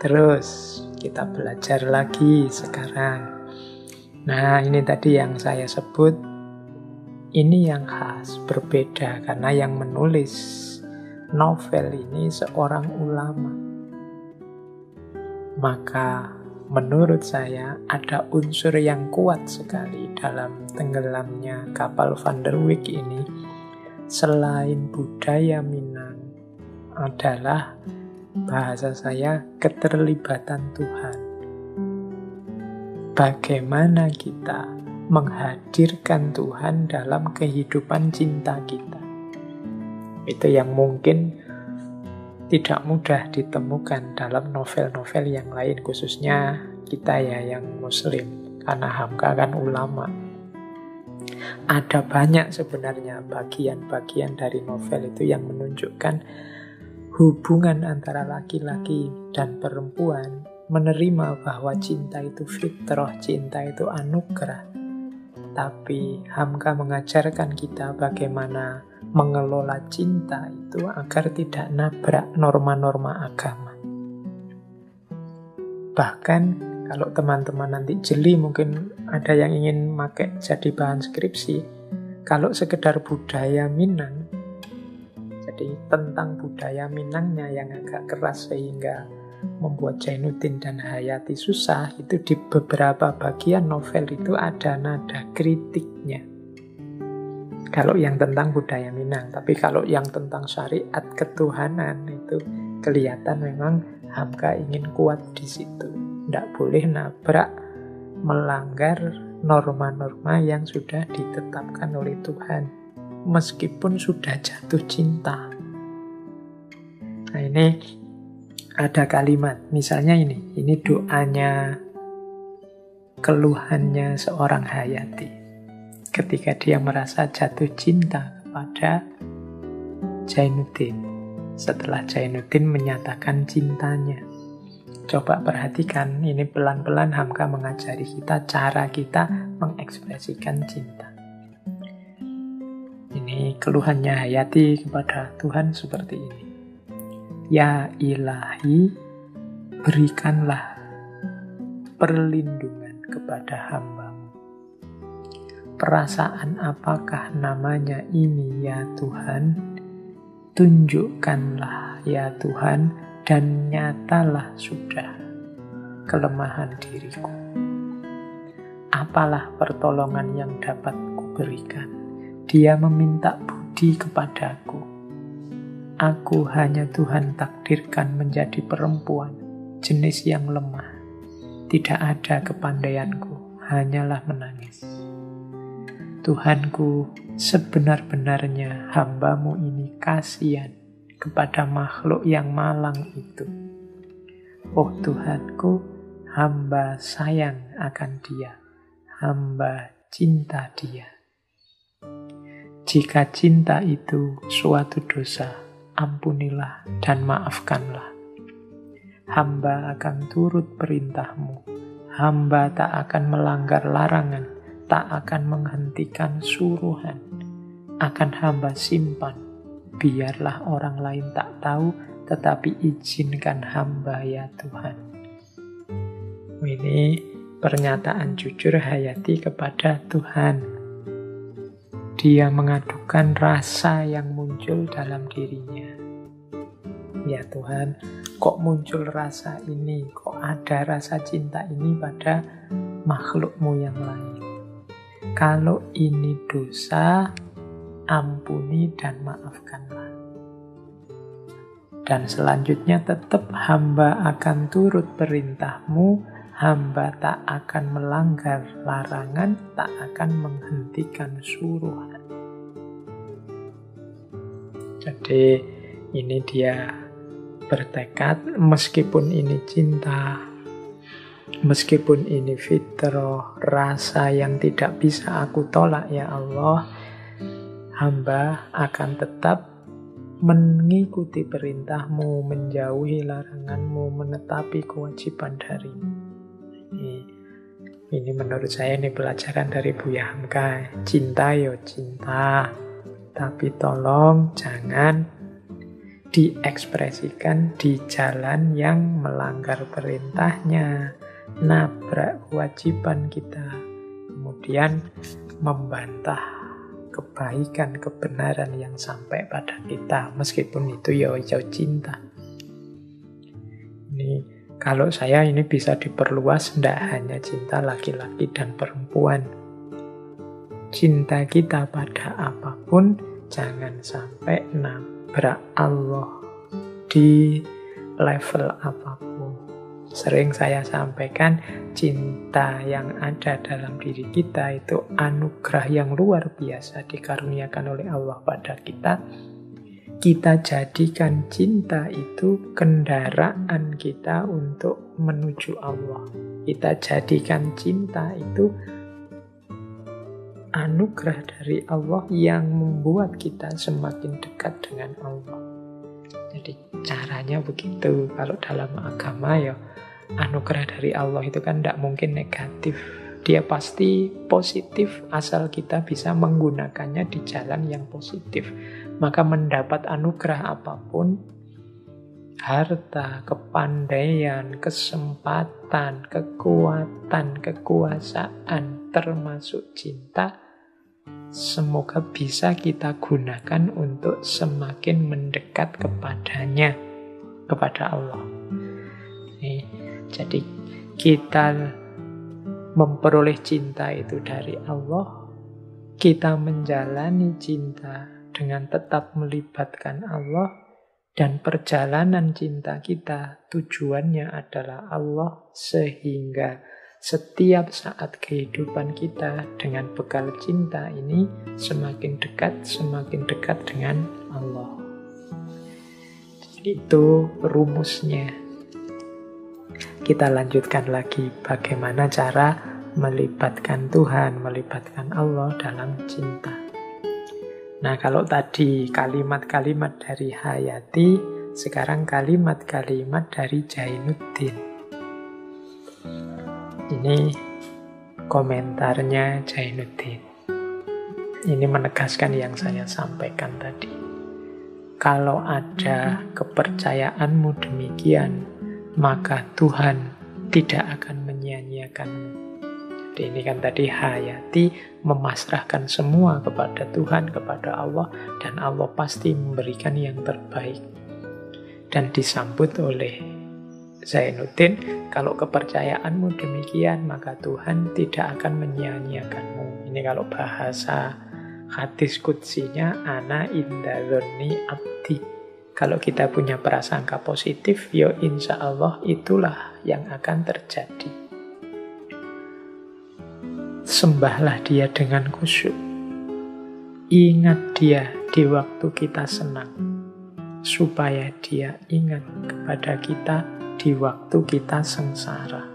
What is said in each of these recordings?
Terus kita belajar lagi sekarang. Nah, ini tadi yang saya sebut, ini yang khas, berbeda, karena yang menulis novel ini seorang ulama. Maka menurut saya ada unsur yang kuat sekali dalam tenggelamnya kapal Van der Wijk ini. Selain budaya Minang adalah, bahasa saya, keterlibatan Tuhan. Bagaimana kita menghadirkan Tuhan dalam kehidupan cinta kita. Itu yang mungkin tidak mudah ditemukan dalam novel-novel yang lain, khususnya kita ya yang Muslim, karena Hamka kan ulama. Ada banyak sebenarnya bagian-bagian dari novel itu yang menunjukkan hubungan antara laki-laki dan perempuan, menerima bahwa cinta itu fitrah, cinta itu anugerah. Tapi Hamka mengajarkan kita bagaimana mengelola cinta itu agar tidak nabrak norma-norma agama. Bahkan kalau teman-teman nanti jeli, mungkin ada yang ingin pakai jadi bahan skripsi, kalau sekedar budaya Minang, jadi tentang budaya Minangnya yang agak keras sehingga membuat Jainuddin dan Hayati susah, itu di beberapa bagian novel itu ada nada kritiknya. Kalau yang tentang budaya Minang, tapi kalau yang tentang syariat ketuhanan itu kelihatan memang Hamka ingin kuat di situ. Tidak boleh nabrak, melanggar norma-norma yang sudah ditetapkan oleh Tuhan, meskipun sudah jatuh cinta. Nah, ini ada kalimat, misalnya ini doanya, keluhannya seorang Hayati ketika dia merasa jatuh cinta kepada Jainuddin setelah Jainuddin menyatakan cintanya. Coba perhatikan, ini pelan-pelan Hamka mengajari kita cara kita mengekspresikan cinta. Ini keluhannya Hayati kepada Tuhan seperti ini. Ya ilahi, berikanlah perlindungan kepada hamba-Mu. Perasaan apakah namanya ini ya Tuhan? Tunjukkanlah ya Tuhan, dan nyatalah sudah kelemahan diriku. Apalah pertolongan yang dapat kuberikan? Dia meminta budi kepadaku. Aku hanya Tuhan takdirkan menjadi perempuan, jenis yang lemah. Tidak ada kepandaianku, hanyalah menangis. Tuhanku, sebenar-benarnya hamba-Mu ini kasihan kepada makhluk yang malang itu. Oh Tuhanku, hamba sayang akan dia, hamba cinta dia. Jika cinta itu suatu dosa, ampunilah dan maafkanlah. Hamba akan turut perintah-Mu. Hamba tak akan melanggar larangan, tak akan menghentikan suruhan. Akan hamba simpan, biarlah orang lain tak tahu, tetapi izinkan hamba ya Tuhan. Ini pernyataan jujur Hayati kepada Tuhan. Dia mengadukan rasa yang muncul dalam dirinya. Ya Tuhan, kok muncul rasa ini? Kok ada rasa cinta ini pada makhluk-Mu yang lain? Kalau ini dosa, ampuni dan maafkanlah. Dan selanjutnya tetap hamba akan turut perintah-Mu, hamba tak akan melanggar larangan, tak akan menghentikan suruhan. Jadi ini dia bertekad, meskipun ini cinta, meskipun ini fitrah, rasa yang tidak bisa aku tolak ya Allah, hamba akan tetap mengikuti perintah-Mu, menjauhi larangan-Mu, menetapi kewajiban dari-Mu. Ini menurut saya ini pelajaran dari Buya Hamka. Cinta yo cinta, tapi tolong jangan diekspresikan di jalan yang melanggar perintahnya, nabrak kewajiban kita, kemudian membantah kebaikan, kebenaran yang sampai pada kita, meskipun itu ya cinta. Ini kalau saya ini bisa diperluas, tidak hanya cinta laki-laki dan perempuan. Cinta kita pada apapun jangan sampai nabrak Allah di level apapun. Sering saya sampaikan, cinta yang ada dalam diri kita itu anugerah yang luar biasa dikaruniakan oleh Allah pada kita. Kita jadikan cinta itu kendaraan kita untuk menuju Allah. Kita jadikan cinta itu anugerah dari Allah yang membuat kita semakin dekat dengan Allah. Jadi caranya begitu. Kalau dalam agama ya anugerah dari Allah itu kan tidak mungkin negatif. Dia pasti positif asal kita bisa menggunakannya di jalan yang positif. Maka mendapat anugerah apapun, harta, kepandaian, kesempatan, kekuatan, kekuasaan, termasuk cinta, semoga bisa kita gunakan untuk semakin mendekat kepadanya, kepada Allah. Jadi kita memperoleh cinta itu dari Allah, kita menjalani cinta dengan tetap melibatkan Allah, dan perjalanan cinta kita tujuannya adalah Allah, sehingga setiap saat kehidupan kita dengan bekal cinta ini semakin dekat dengan Allah. Itu rumusnya. Kita lanjutkan lagi bagaimana cara melibatkan Tuhan, melibatkan Allah dalam cinta. Nah, kalau tadi kalimat-kalimat dari Hayati, sekarang kalimat-kalimat dari Jainuddin. Ini komentarnya Jainuddin. Ini menegaskan yang saya sampaikan tadi. Kalau ada kepercayaanmu demikian, maka Tuhan tidak akan menyia-nyiakanmu. Jadi ini kan tadi Hayati memasrahkan semua kepada Tuhan, kepada Allah, dan Allah pasti memberikan yang terbaik. Dan disambut oleh Zainuddin, kalau kepercayaanmu demikian, maka Tuhan tidak akan menyia-nyiakanmu. Ini kalau bahasa hadis qudsinya, ana inda dzonni abdi. Kalau kita punya prasangka positif, ya insya Allah itulah yang akan terjadi. Sembahlah dia dengan khusyuk. Ingat dia di waktu kita senang, supaya dia ingat kepada kita di waktu kita sengsara.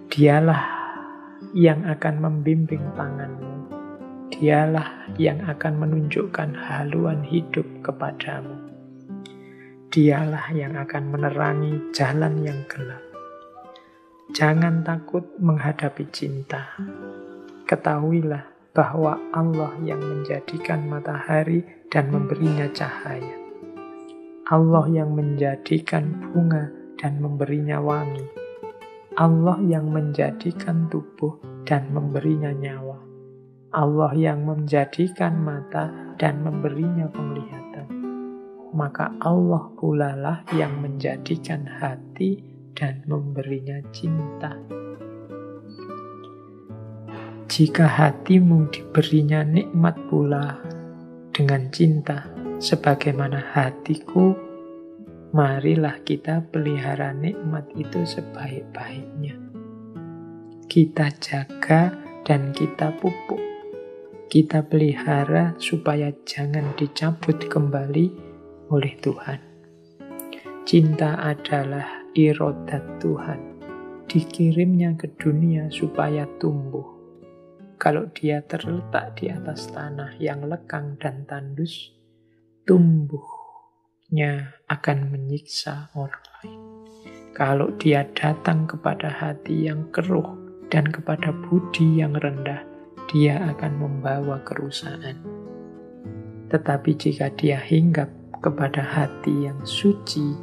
Dialah yang akan membimbing tanganmu. Dialah yang akan menunjukkan haluan hidup kepadamu. Dialah yang akan menerangi jalan yang gelap. Jangan takut menghadapi cinta. Ketahuilah bahwa Allah yang menjadikan matahari dan memberinya cahaya. Allah yang menjadikan bunga dan memberinya wangi. Allah yang menjadikan tubuh dan memberinya nyawa. Allah yang menjadikan mata dan memberinya penglihatan. Maka Allah pula lah yang menjadikan hati dan memberinya cinta. Jika hatimu diberinya nikmat pula dengan cinta, sebagaimana hatiku, marilah kita pelihara nikmat itu sebaik-baiknya. Kita jaga dan kita pupuk. Kita pelihara supaya jangan dicabut kembali oleh Tuhan. Cinta adalah irodat Tuhan, dikirimnya ke dunia supaya tumbuh. Kalau dia terletak di atas tanah yang lekang dan tandus, tumbuhnya akan menyiksa orang lain. Kalau dia datang kepada hati yang keruh dan kepada budi yang rendah, dia akan membawa kerusakan. Tetapi jika dia hinggap kepada hati yang suci,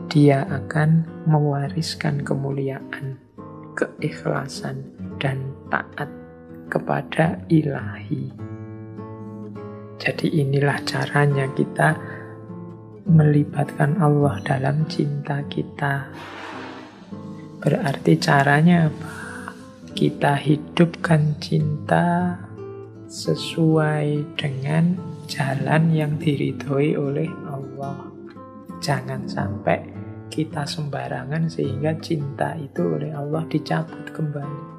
dia akan mewariskan kemuliaan, keikhlasan, dan taat kepada ilahi. Jadi inilah caranya kita melibatkan Allah dalam cinta kita. Berarti caranya apa? Kita hidupkan cinta sesuai dengan jalan yang diridhoi oleh Allah. Jangan sampai kita sembarangan sehingga cinta itu oleh Allah dicabut kembali.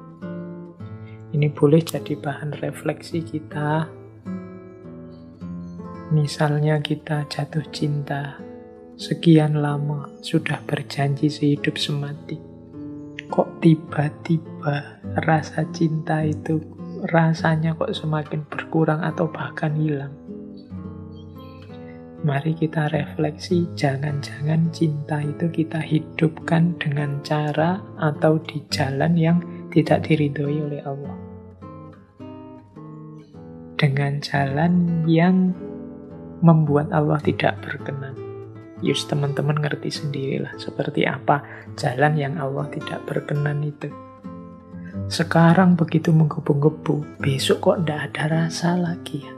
Ini boleh jadi bahan refleksi kita. Misalnya kita jatuh cinta, sekian lama sudah berjanji sehidup semati. Kok tiba-tiba rasa cinta itu rasanya kok semakin berkurang atau bahkan hilang. Mari kita refleksi, jangan-jangan cinta itu kita hidupkan dengan cara atau di jalan yang tidak diridhoi oleh Allah. Dengan jalan yang membuat Allah tidak berkenan. Yus, teman-teman ngerti sendirilah seperti apa jalan yang Allah tidak berkenan itu. Sekarang begitu menggebu-gebu, besok kok tidak ada rasa lagi ya.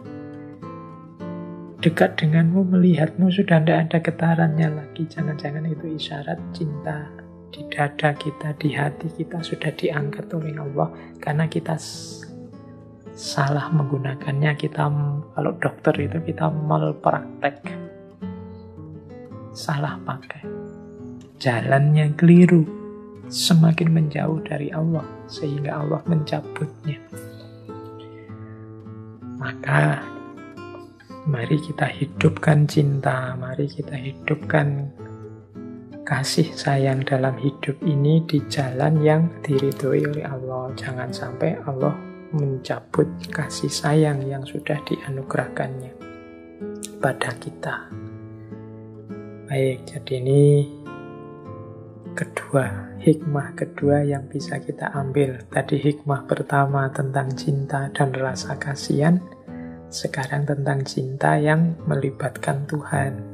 Dekat denganmu, melihatmu sudah tidak ada getarannya lagi. Jangan-jangan itu isyarat cinta di dada kita, di hati kita sudah diangkat oleh Allah. Karena kita salah menggunakannya, kita, kalau dokter itu kita malpraktek. Salah pakai. Jalannya keliru. Semakin menjauh dari Allah. Sehingga Allah mencabutnya. Maka mari kita hidupkan cinta. Mari kita hidupkan kasih sayang dalam hidup ini di jalan yang diridhoi oleh Allah. Jangan sampai Allah mencabut kasih sayang yang sudah dianugerahkannya pada kita. Baik, jadi ini hikmah kedua yang bisa kita ambil. Tadi hikmah pertama tentang cinta dan rasa kasihan. Sekarang tentang cinta yang melibatkan Tuhan.